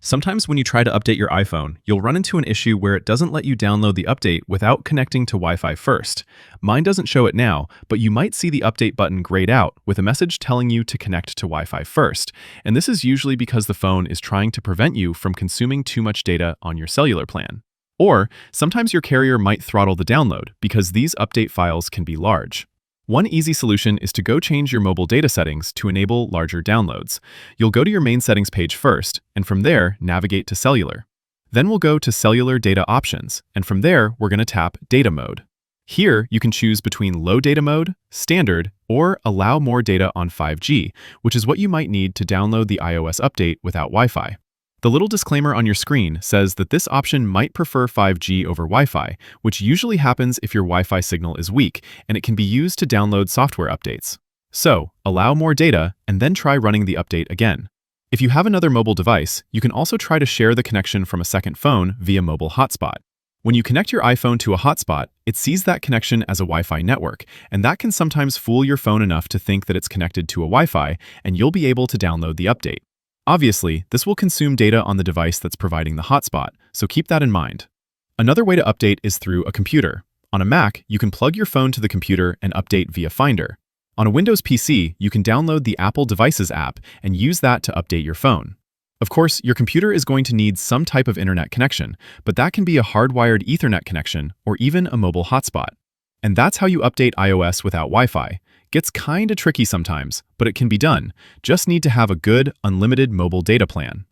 Sometimes when you try to update your iPhone, you'll run into an issue where it doesn't let you download the update without connecting to Wi-Fi first. Mine doesn't show it now, but you might see the update button grayed out with a message telling you to connect to Wi-Fi first. And this is usually because the phone is trying to prevent you from consuming too much data on your cellular plan. Or sometimes your carrier might throttle the download because these update files can be large. One easy solution is to go change your mobile data settings to enable larger downloads. You'll go to your main settings page first, and from there, navigate to Cellular. Then we'll go to Cellular Data Options, and from there, we're going to tap Data Mode. Here, you can choose between Low Data Mode, Standard, or Allow More Data on 5G, which is what you might need to download the iOS update without Wi-Fi. The little disclaimer on your screen says that this option might prefer 5G over Wi-Fi, which usually happens if your Wi-Fi signal is weak, and it can be used to download software updates. So, allow more data, and then try running the update again. If you have another mobile device, you can also try to share the connection from a second phone via mobile hotspot. When you connect your iPhone to a hotspot, it sees that connection as a Wi-Fi network, and that can sometimes fool your phone enough to think that it's connected to a Wi-Fi, and you'll be able to download the update. Obviously, this will consume data on the device that's providing the hotspot, so keep that in mind. Another way to update is through a computer. On a Mac, you can plug your phone to the computer and update via Finder. On a Windows PC, you can download the Apple Devices app and use that to update your phone. Of course, your computer is going to need some type of internet connection, but that can be a hardwired Ethernet connection or even a mobile hotspot. And that's how you update iOS without Wi-Fi. Gets kinda tricky sometimes, but it can be done. Just need to have a good, unlimited mobile data plan.